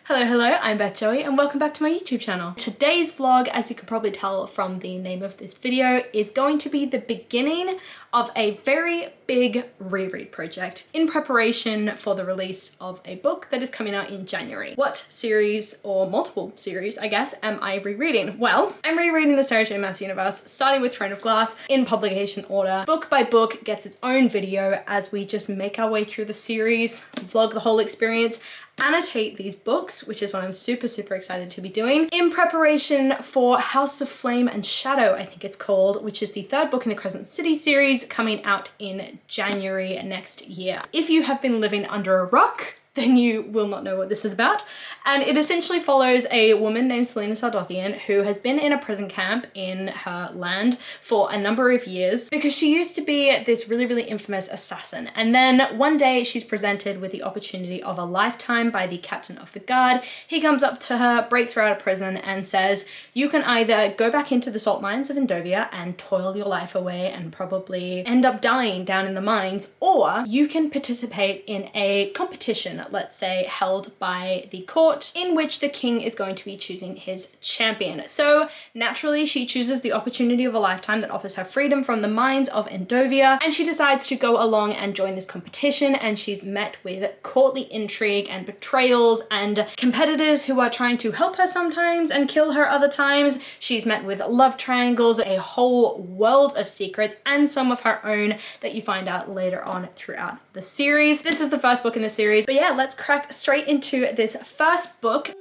Hello, I'm Beth Joey and welcome back to my YouTube channel. Today's vlog, as you can probably tell from the name of this video, is going to be the beginning of a very big reread project in preparation for the release of a book that is coming out in January. What series, or multiple series, I guess, am I rereading? Well, I'm rereading the Sarah J Maas universe, starting with Throne of Glass in publication order. Book by book gets its own video as we just make our way through the series, vlog the whole experience, annotate these books, which is what I'm super excited to be doing, in preparation for House of Flame and Shadow, I think it's called, which is the third book in the Crescent City series coming out in January next year. If you have been living under a rock, then you will not know what this is about. And it essentially follows a woman named Selena Sardothian who has been in a prison camp in her land for a number of years because she used to be this really infamous assassin. And then one day she's presented with the opportunity of a lifetime by the captain of the guard. He comes up to her, breaks her out of prison and says, you can either go back into the salt mines of Endovia and toil your life away and probably end up dying down in the mines, or you can participate in a competition, let's say, held by the court, in which the king is going to be choosing his champion. So naturally she chooses the opportunity of a lifetime that offers her freedom from the mines of Endovia, and she decides to go along and join this competition, and she's met with courtly intrigue and betrayals and competitors who are trying to help her sometimes and kill her other times. She's met with love triangles, a whole world of secrets, and some of her own that you find out later on throughout the series. This is the first book in the series, but yeah, let's crack straight into this first book.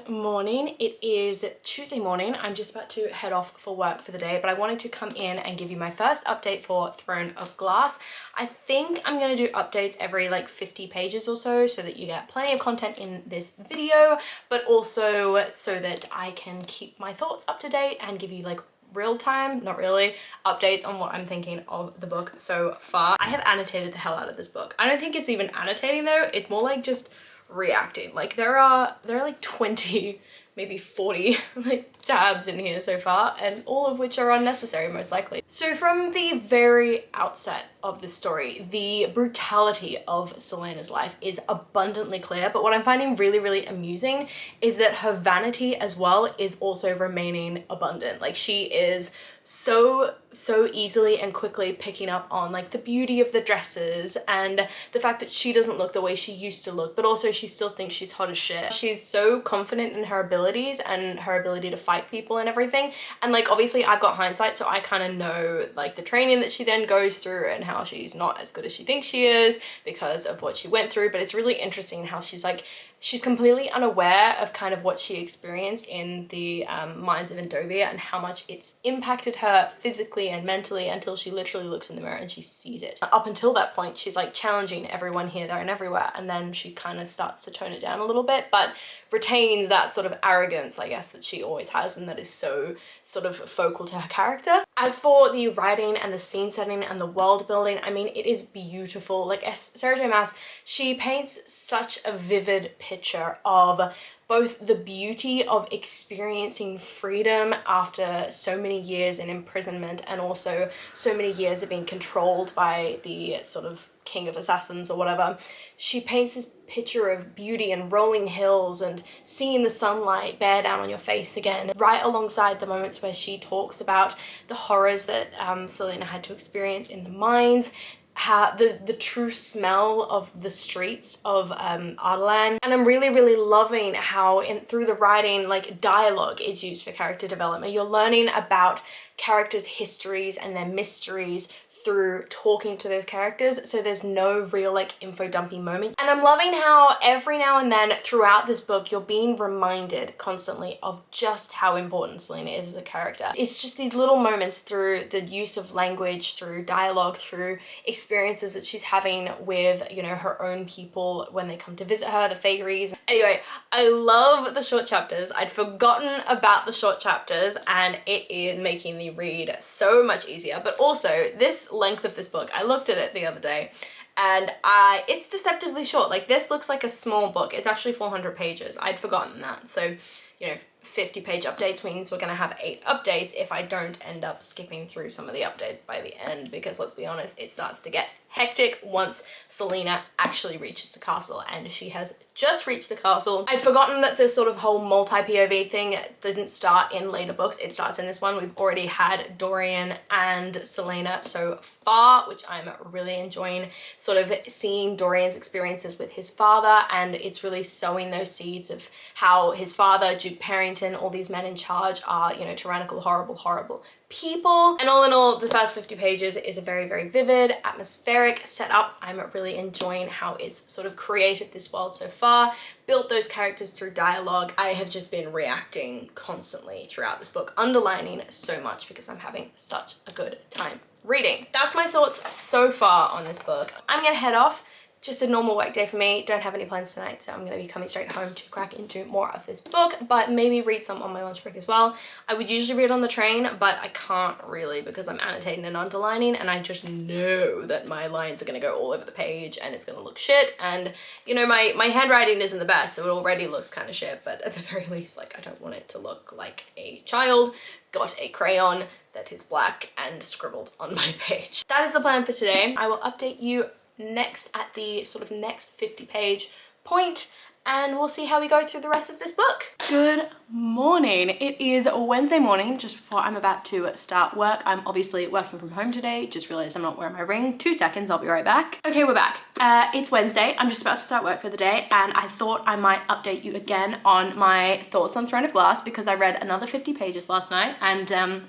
Morning. It is Tuesday morning. I'm just about to head off for work for the day, but I wanted to come in and give you my first update for Throne of Glass. I think I'm going to do updates every like 50 pages or so that you get plenty of content in this video, but also so that I can keep my thoughts up to date and give you like real time, not really, updates on what I'm thinking of the book so far. I have annotated the hell out of this book. I don't think it's even annotating though. It's more like just reacting. Like there are like 20, maybe 40 like tabs in here so far, and all of which are unnecessary most likely. So from the very outset of this story, the brutality of Selena's life is abundantly clear, but what I'm finding really amusing is that her vanity as well is also remaining abundant. Like she is so easily and quickly picking up on like the beauty of the dresses and the fact that she doesn't look the way she used to look, but also she still thinks she's hot as shit. She's so confident in her abilities and her ability to fight people and everything, and like obviously I've got hindsight, so I kind of know like the training that she then goes through and how she's not as good as she thinks she is because of what she went through. But it's really interesting how she's completely unaware of kind of what she experienced in the mines of Endovia and how much it's impacted her physically and mentally until she literally looks in the mirror and she sees it. Up until that point, she's like challenging everyone here, there and everywhere, and then she kind of starts to tone it down a little bit, but retains that sort of arrogance, I guess, that she always has and that is so sort of focal to her character. As for the writing and the scene setting and the world building, I mean, it is beautiful. Like Sarah J Maas, she paints such a vivid picture of both the beauty of experiencing freedom after so many years in imprisonment and also so many years of being controlled by the sort of king of assassins or whatever. She paints this picture of beauty and rolling hills and seeing the sunlight bear down on your face again, right alongside the moments where she talks about the horrors that Selena had to experience in the mines, how the true smell of the streets of Ardalan. And I'm really loving how through the writing, like dialogue is used for character development. You're learning about characters' histories and their mysteries through talking to those characters, so there's no real like info dumping moment. And I'm loving how every now and then throughout this book you're being reminded constantly of just how important Selena is as a character. It's just these little moments through the use of language, through dialogue, through experiences that she's having with, you know, her own people when they come to visit her, the Faeries. Anyway, I love the short chapters. I'd forgotten about the short chapters and it is making the reread so much easier. But also this length of this book, I looked at it the other day and it's deceptively short. Like this looks like a small book. It's actually 400 pages. I'd forgotten that. So, you know, 50-page updates means we're gonna have 8 updates if I don't end up skipping through some of the updates by the end, because let's be honest, it starts to get hectic once Selena actually reaches the castle, and she has just reached the castle. I'd forgotten that this sort of whole multi-POV thing didn't start in later books. It starts in this one. We've already had Dorian and Selena so far, which I'm really enjoying, sort of seeing Dorian's experiences with his father, and it's really sowing those seeds of how his father, Duke Parrington, all these men in charge are, you know, tyrannical, horrible, horrible people. And all in all, the first 50 pages is a very, very vivid, atmospheric setup. I'm really enjoying how it's sort of created this world so far, built those characters through dialogue. I have just been reacting constantly throughout this book, underlining so much because I'm having such a good time reading. That's my thoughts so far on this book. I'm gonna head off. Just a normal work day for me. Don't have any plans tonight, so I'm gonna be coming straight home to crack into more of this book, but maybe read some on my lunch break as well. I would usually read on the train, but I can't really because I'm annotating and underlining, and I just know that my lines are gonna go all over the page and it's gonna look shit. And you know, my handwriting isn't the best, so it already looks kind of shit, but at the very least, like, I don't want it to look like a child got a crayon that is black and scribbled on my page. That is the plan for today. I will update you next at the sort of next 50-page point, and we'll see how we go through the rest of this book. Good morning. It is Wednesday morning, just before I'm about to start work. I'm obviously working from home today. Just realized I'm not wearing my ring. 2 seconds, I'll be right back. Okay, we're back. It's Wednesday. I'm just about to start work for the day, and I thought I might update you again on my thoughts on Throne of Glass because I read another 50 pages last night, and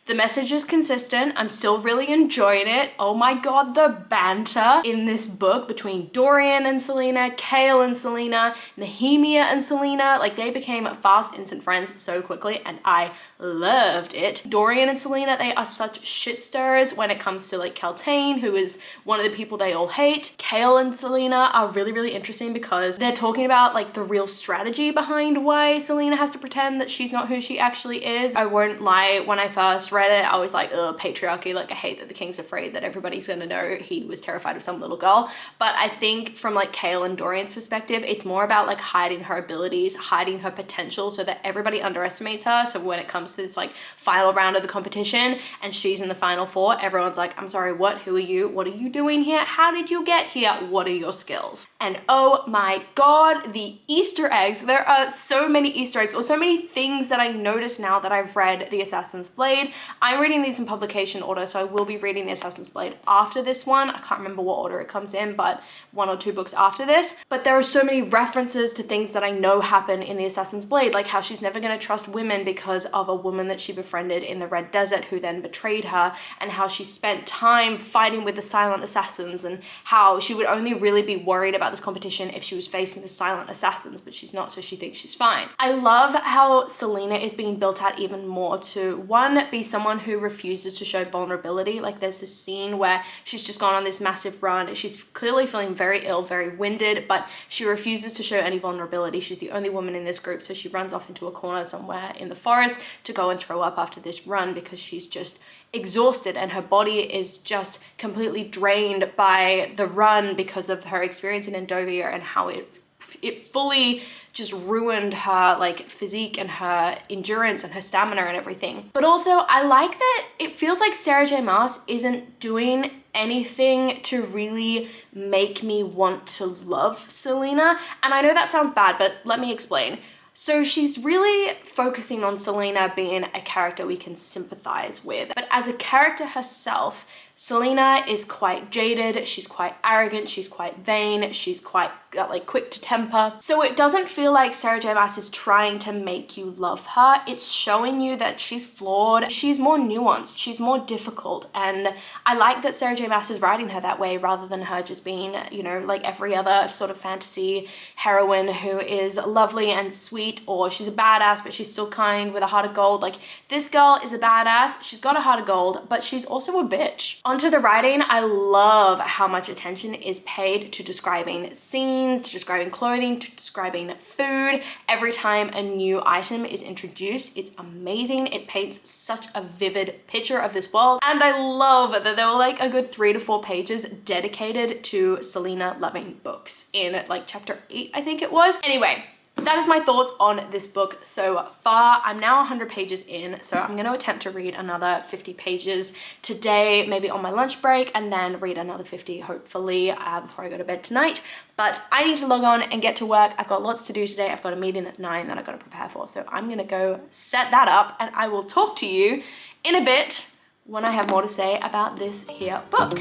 the message is consistent. I'm still really enjoying it. Oh my god, the banter in this book between Dorian and Selena, Kale and Selena, Nehemia and Selena, like they became fast instant friends so quickly, and I loved it. Dorian and Selena, they are such shit stirrers when it comes to like Keltane, who is one of the people they all hate. Kale and Selena are really, really interesting because they're talking about like the real strategy behind why Selena has to pretend that she's not who she actually is. I won't lie, when I first read it, I was like, ugh, patriarchy, like I hate that the king's afraid that everybody's gonna know he was terrified of some little girl. But I think from like Kale and Dorian's perspective, it's more about like hiding her abilities, hiding her potential so that everybody underestimates her. So when it comes to this like final round of the competition and she's in the final 4, everyone's like, I'm sorry, what? Who are you? What are you doing here? How did you get here? What are your skills? And oh my god, the Easter eggs. There are so many Easter eggs, or so many things that I notice now that I've read The Assassin's Blade. I'm reading these in publication order, so I will be reading The Assassin's Blade after this one. I can't remember what order it comes in, but 1 or 2 books after this. But there are so many references to things that I know happen in The Assassin's Blade, like how she's never gonna trust women because of a woman that she befriended in the Red Desert who then betrayed her, and how she spent time fighting with the silent assassins, and how she would only really be worried about this competition if she was facing the silent assassins, but she's not, so she thinks she's fine. I love how Selena is being built out even more to, one, be someone who refuses to show vulnerability. Like there's this scene where she's just gone on this massive run. She's clearly feeling very ill, very winded, but she refuses to show any vulnerability. She's the only woman in this group, so she runs off into a corner somewhere in the forest to go and throw up after this run because she's just exhausted and her body is just completely drained by the run because of her experience in Endovia and how it fully just ruined her like physique and her endurance and her stamina and everything. But also I like that it feels like Sarah J Maas isn't doing anything to really make me want to love Selena. And I know that sounds bad, but let me explain. So she's really focusing on Selena being a character we can sympathize with. But as a character herself, Selena is quite jaded, she's quite arrogant, she's quite vain, she's quite like quick to temper. So it doesn't feel like Sarah J Maas is trying to make you love her. It's showing you that she's flawed, she's more nuanced, she's more difficult. And I like that Sarah J Maas is writing her that way rather than her just being, you know, like every other sort of fantasy heroine who is lovely and sweet, or she's a badass but she's still kind with a heart of gold. Like this girl is a badass, she's got a heart of gold, but she's also a bitch. Onto the writing, I love how much attention is paid to describing scenes, to describing clothing, to describing food. Every time a new item is introduced, it's amazing. It paints such a vivid picture of this world. And I love that there were like a good 3 to 4 pages dedicated to Selena loving books in like chapter 8, I think it was. Anyway, that is my thoughts on this book so far. I'm now 100 pages in, so I'm going to attempt to read another 50 pages today, maybe on my lunch break, and then read another 50 hopefully before I go to bed tonight. But I need to log on and get to work. I've got lots to do today. I've got a meeting at 9 that I've got to prepare for, so I'm going to go set that up, and I will talk to you in a bit when I have more to say about this here book.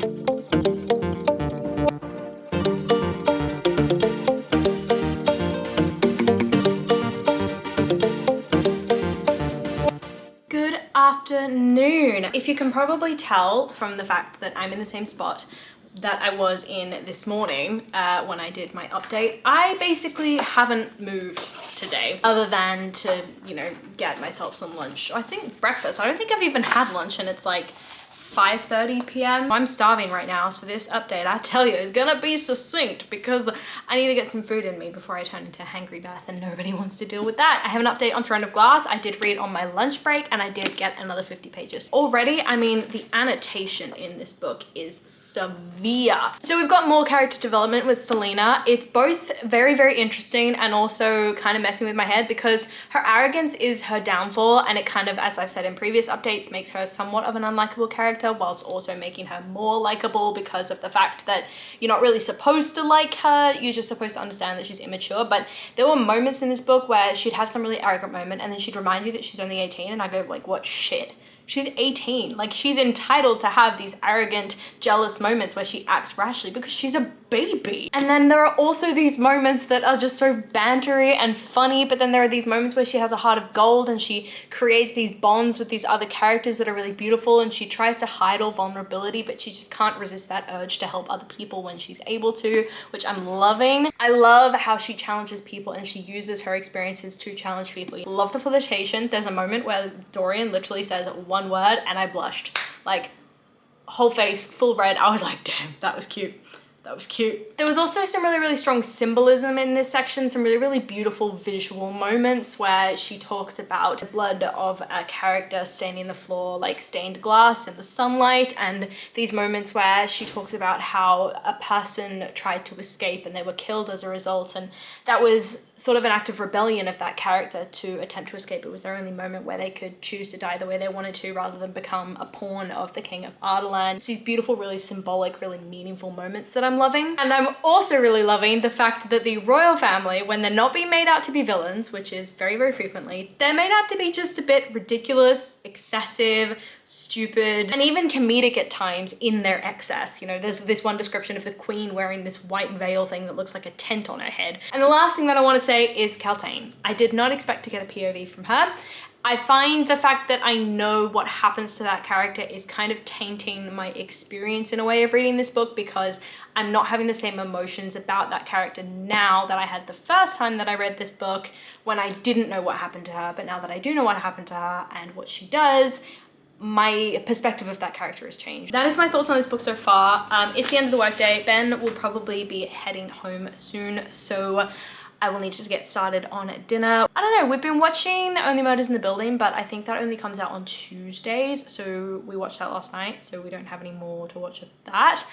Afternoon. If you can probably tell from the fact that I'm in the same spot that I was in this morning when I did my update, I basically haven't moved today other than to, you know, get myself some lunch. I think breakfast. I don't think I've even had lunch and it's like 5:30 p.m. I'm starving right now, so this update, I tell you, is gonna be succinct because I need to get some food in me before I turn into Hangry Beth, and nobody wants to deal with that. I have an update on Throne of Glass. I did read on my lunch break, and I did get another 50 pages. Already, I mean, the annotation in this book is severe. So we've got more character development with Selena. It's both very, very interesting and also kind of messing with my head because her arrogance is her downfall, and it kind of, as I've said in previous updates, makes her somewhat of an unlikable character, whilst also making her more likable because of the fact that you're not really supposed to like her, you're just supposed to understand that she's immature. But there were moments in this book where she'd have some really arrogant moment and then she'd remind you that she's only 18, and I go like, what shit? She's 18. Like, she's entitled to have these arrogant, jealous moments where she acts rashly because she's a baby. And then there are also these moments that are just so bantery and funny, but then there are these moments where she has a heart of gold and she creates these bonds with these other characters that are really beautiful, and she tries to hide all vulnerability, but she just can't resist that urge to help other people when she's able to, which I'm loving. I love how she challenges people and she uses her experiences to challenge people. Love the flirtation. There's a moment where Dorian literally says one word and I blushed, like whole face full red. I was like, damn, that was cute. That was cute. There was also some really, really strong symbolism in this section, some really, really beautiful visual moments where she talks about the blood of a character staining the floor like stained glass in the sunlight, and these moments where she talks about how a person tried to escape and they were killed as a result, and that was sort of an act of rebellion of that character to attempt to escape. It was their only moment where they could choose to die the way they wanted to rather than become a pawn of the King of Ardalan. It's these beautiful, really symbolic, really meaningful moments that I'm loving. And I'm also really loving the fact that the royal family, when they're not being made out to be villains, which is very, very frequently, they're made out to be just a bit ridiculous, excessive, stupid, and even comedic at times in their excess. You know, there's this one description of the queen wearing this white veil thing that looks like a tent on her head. And the last thing that I want to say is Kaltain. I did not expect to get a POV from her. I find the fact that I know what happens to that character is kind of tainting my experience in a way of reading this book, because I'm not having the same emotions about that character now that I had the first time that I read this book when I didn't know what happened to her. But now that I do know what happened to her and what she does, my perspective of that character has changed. That is my thoughts on this book so far. It's the end of the workday. Ben will probably be heading home soon, so I will need to get started on dinner. I don't know, we've been watching Only Murders in the Building, but I think that only comes out on Tuesdays, so we watched that last night, so we don't have any more to watch of that.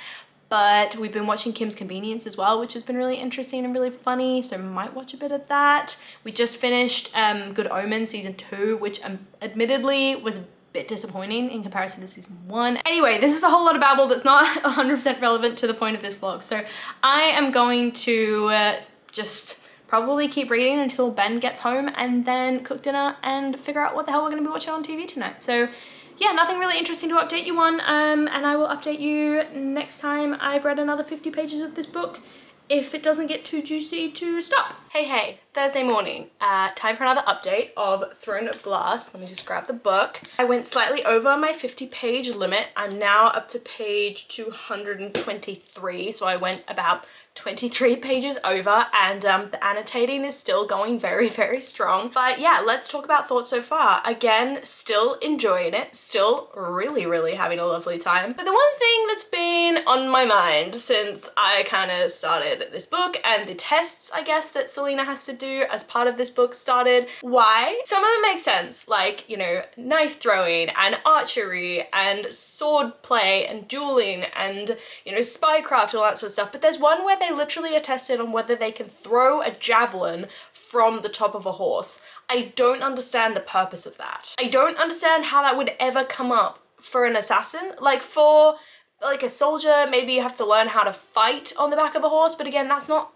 But we've been watching Kim's Convenience as well, which has been really interesting and really funny, so might watch a bit of that. We just finished Good Omens season 2, which admittedly was a bit disappointing in comparison to season 1. Anyway, this is a whole lot of babble that's not 100% relevant to the point of this vlog, so I am going to just probably keep reading until Ben gets home and then cook dinner and figure out what the hell we're going to be watching on TV tonight. So yeah, nothing really interesting to update you on, and I will update you next time I've read another 50 pages of this book, if it doesn't get too juicy to stop. Hey, Thursday morning. Time for another update of Throne of Glass. Let me just grab the book. I went slightly over my 50-page limit. I'm now up to page 223, so I went about 23 pages over, and the annotating is still going very, very strong. But yeah, let's talk about thoughts so far. Again, still enjoying it, still really, really having a lovely time. But the one thing that's been on my mind since I kind of started this book, and the tests, I guess, that Selena has to do as part of this book started, why? Some of them make sense, like, you know, knife throwing and archery and sword play and dueling and, you know, spycraft and all that sort of stuff. But there's one where they literally are tested on whether they can throw a javelin from the top of a horse. I don't understand the purpose of that. I don't understand how that would ever come up for an assassin. Like, for like a soldier, maybe you have to learn how to fight on the back of a horse, but again, that's not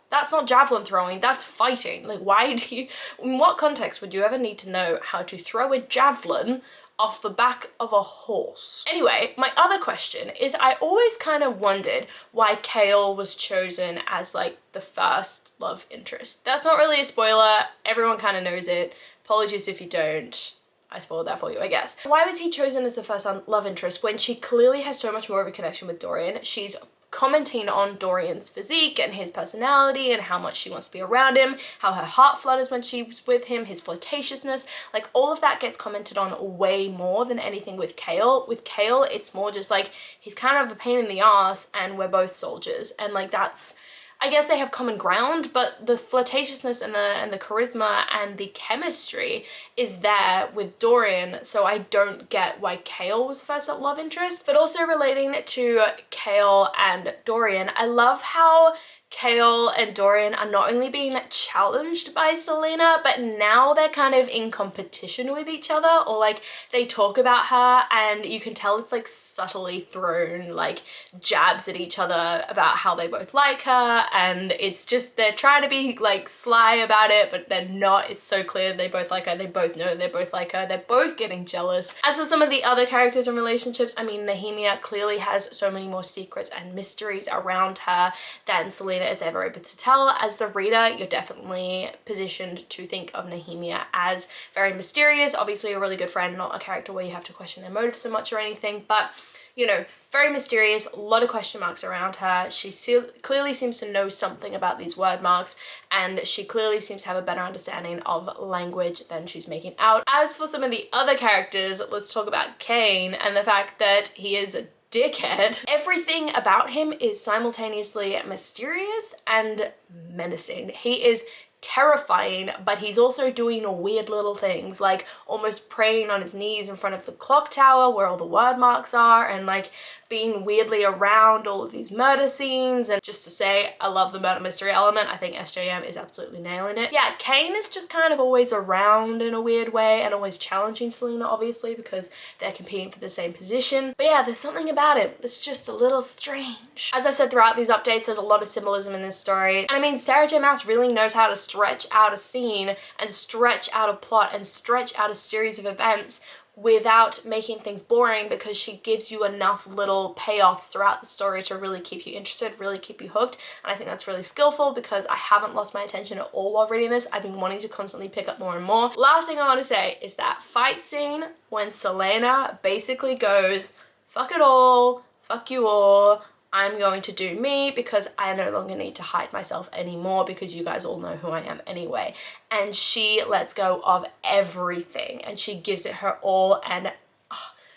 javelin throwing, that's fighting. Like, why do you, in what context would you ever need to know how to throw a javelin off the back of a horse? Anyway, my other question is, I always kind of wondered why Kale was chosen as like the first love interest. That's not really a spoiler, everyone kind of knows it. Apologies if you don't. I spoiled that for you, I guess. Why was he chosen as the first love interest when she clearly has so much more of a connection with Dorian? She's commenting on Dorian's physique and his personality and how much she wants to be around him, how her heart flutters when she's with him, his flirtatiousness, like all of that gets commented on way more than anything with Kale. With Kale, it's more just like, he's kind of a pain in the ass and we're both soldiers, and like that's, I guess they have common ground, but the flirtatiousness and the charisma and the chemistry is there with Dorian, so I don't get why Kale was the first love interest. But also relating to Kale and Dorian, I love how Kale and Dorian are not only being challenged by Selena, but now they're kind of in competition with each other, or like they talk about her and you can tell it's like subtly thrown like jabs at each other about how they both like her, and it's just, they're trying to be like sly about it, but they're not. It's so clear they both like her, they both know they both like her, they're both getting jealous. As for some of the other characters and relationships, I mean, Nehemia clearly has so many more secrets and mysteries around her than Selena is ever able to tell. As the reader, you're definitely positioned to think of Nehemia as very mysterious, obviously a really good friend, not a character where you have to question their motives so much or anything, but you know, very mysterious, a lot of question marks around her. She clearly seems to know something about these word marks, and she clearly seems to have a better understanding of language than she's making out. As for some of the other characters, let's talk about Cain and the fact that he is a dickhead. Everything about him is simultaneously mysterious and menacing. He is terrifying, but he's also doing weird little things, like almost praying on his knees in front of the clock tower where all the word marks are, and like being weirdly around all of these murder scenes. And just to say, I love the murder mystery element. I think SJM is absolutely nailing it. Yeah, Cain is just kind of always around in a weird way and always challenging Selena, obviously, because they're competing for the same position. But yeah, there's something about him that's just a little strange. As I've said throughout these updates, there's a lot of symbolism in this story. And I mean, Sarah J Maas really knows how to stretch out a scene and stretch out a plot and stretch out a series of events without making things boring, because she gives you enough little payoffs throughout the story to really keep you interested, really keep you hooked. And I think that's really skillful, because I haven't lost my attention at all while reading this. I've been wanting to constantly pick up more and more. Last thing I want to say is that fight scene when Selena basically goes, fuck it all, fuck you all, I'm going to do me because I no longer need to hide myself anymore because you guys all know who I am anyway. And she lets go of everything and she gives it her all, and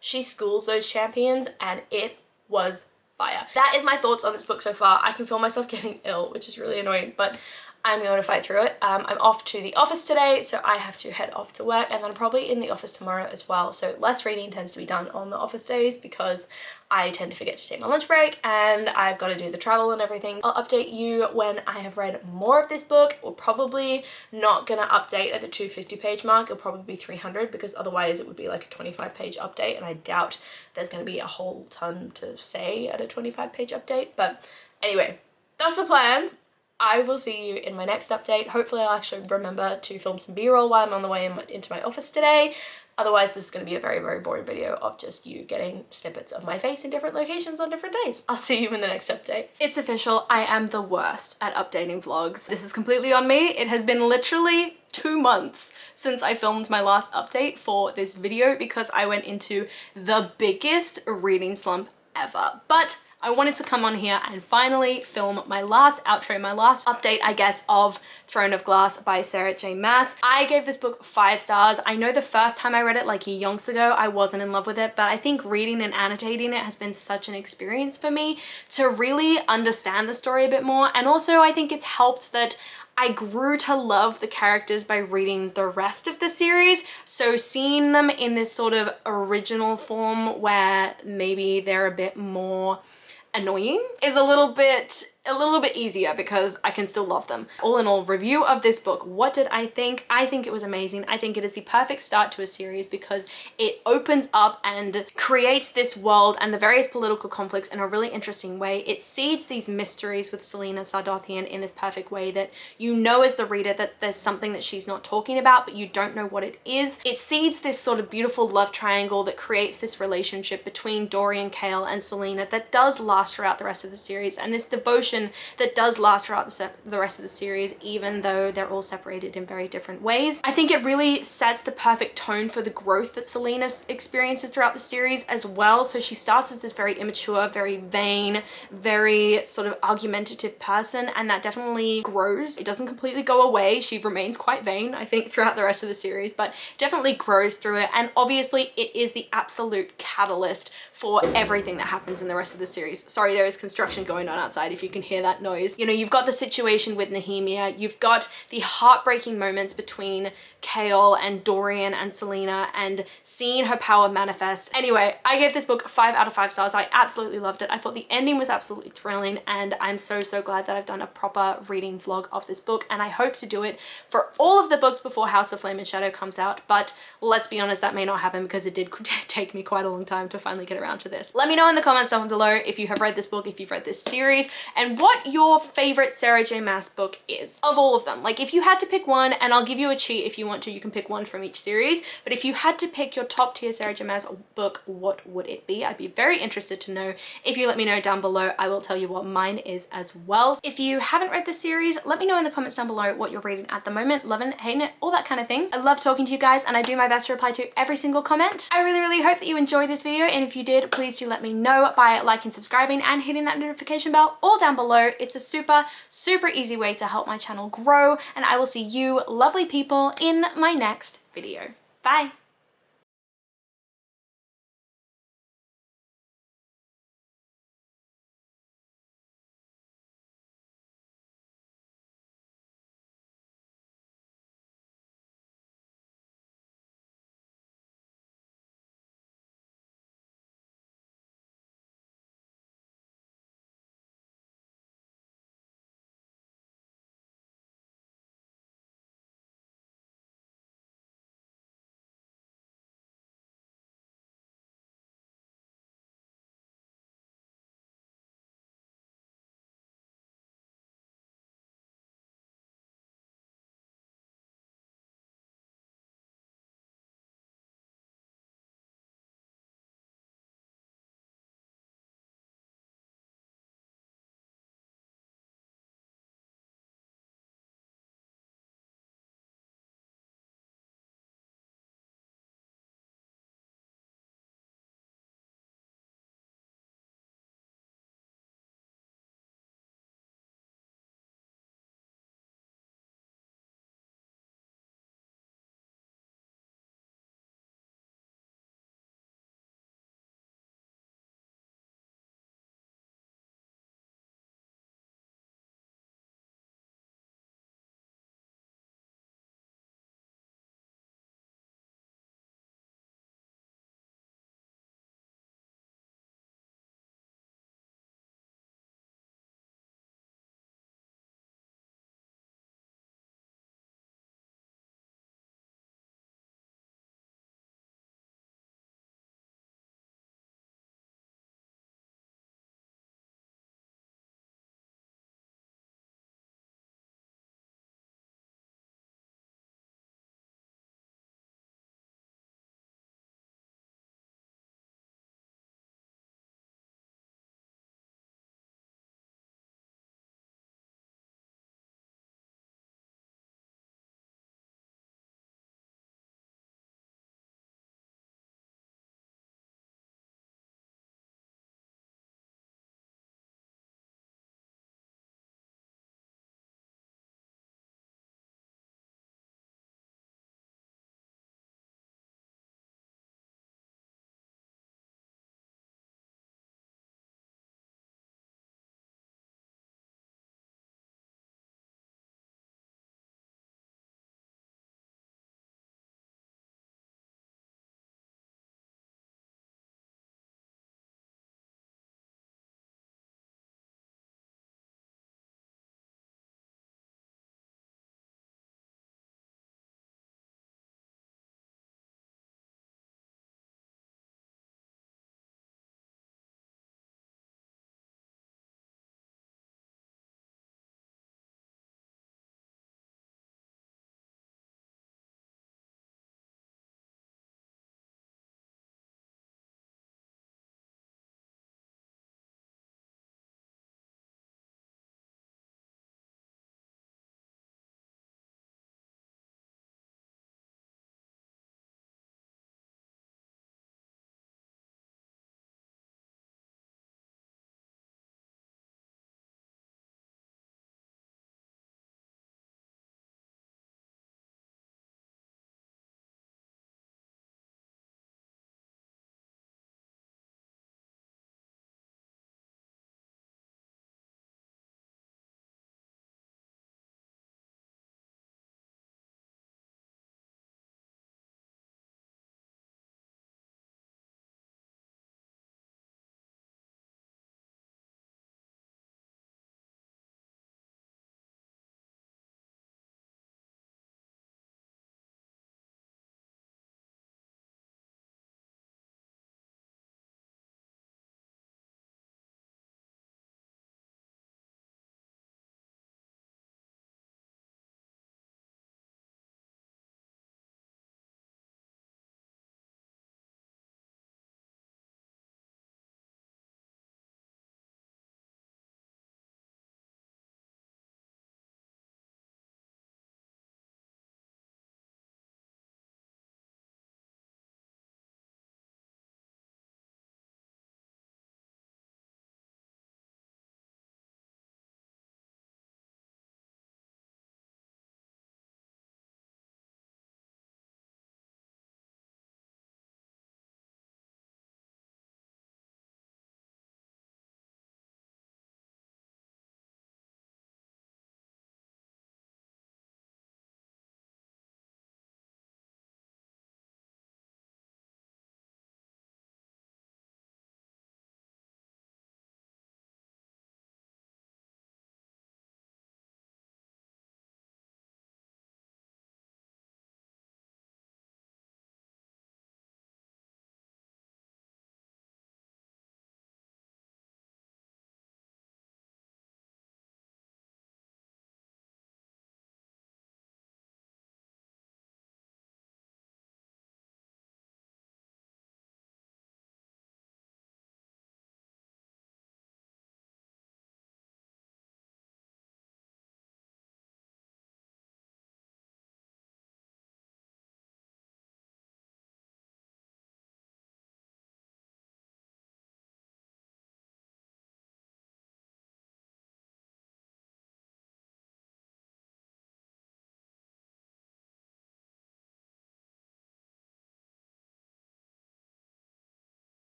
she schools those champions, and it was fire. That is my thoughts on this book so far. I can feel myself getting ill, which is really annoying, but I'm going to fight through it. I'm off to the office today, so I have to head off to work, and then I'm probably in the office tomorrow as well. So less reading tends to be done on the office days because I tend to forget to take my lunch break and I've got to do the travel and everything. I'll update you when I have read more of this book. We're probably not going to update at the 250 page mark. It'll probably be 300 because otherwise it would be like a 25 page update, and I doubt there's going to be a whole ton to say at a 25 page update. But anyway, that's the plan. I will see you in my next update. Hopefully I'll actually remember to film some b-roll while I'm on the way into my office today. Otherwise this is going to be a very, very boring video of just you getting snippets of my face in different locations on different days. I'll see you in the next update. It's official, I am the worst at updating vlogs. This is completely on me. It has been literally 2 months since I filmed my last update for this video because I went into the biggest reading slump ever. But I wanted to come on here and finally film my last outro, my last update, I guess, of Throne of Glass by Sarah J Maas. I gave this book 5 stars. I know the first time I read it like yonks ago, I wasn't in love with it, but I think reading and annotating it has been such an experience for me to really understand the story a bit more. And also I think it's helped that I grew to love the characters by reading the rest of the series. So seeing them in this sort of original form where maybe they're a bit more annoying is a little bit easier because I can still love them. All in all, review of this book. What did I think? I think it was amazing. I think it is the perfect start to a series because it opens up and creates this world and the various political conflicts in a really interesting way. It seeds these mysteries with Selena Sardothian in this perfect way that you know as the reader that there's something that she's not talking about, but you don't know what it is. It seeds this sort of beautiful love triangle that creates this relationship between Dorian, Kale, and Selena that does last throughout the rest of the series, and this devotion that does last throughout the rest of the series, even though they're all separated in very different ways. I think it really sets the perfect tone for the growth that Selena experiences throughout the series as well. So she starts as this very immature, very vain, very sort of argumentative person, and that definitely grows. It doesn't completely go away. She remains quite vain, I think, throughout the rest of the series, but definitely grows through it. And obviously it is the absolute catalyst for everything that happens in the rest of the series. Sorry, there is construction going on outside if you can hear that noise. You know, you've got the situation with Nehemia, you've got the heartbreaking moments between Kale and Dorian and Selena and seeing her power manifest. Anyway, I gave this book 5 out of 5 stars. I absolutely loved it. I thought the ending was absolutely thrilling, and I'm so glad that I've done a proper reading vlog of this book, and I hope to do it for all of the books before House of Flame and Shadow comes out, but let's be honest, that may not happen because it did take me quite a long time to finally get around to this. Let me know in the comments down below if you have read this book, if you've read this series, and what your favorite Sarah J Maas book is of all of them. Like, if you had to pick one, and I'll give you a cheat if you want to, you can pick one from each series, but if you had to pick your top tier Sarah J Maas book, what would it be? I'd be very interested to know. If you let me know down below, I will tell you what mine is as well. If you haven't read the series, let me know in the comments down below what you're reading at the moment, loving it, hating it, all that kind of thing. I love talking to you guys, and I do my best to reply to every single comment. I really hope that you enjoyed this video, and if you did, please do let me know by liking, subscribing, and hitting that notification bell all down below. It's a super easy way to help my channel grow, and I will see you lovely people in my next video. Bye!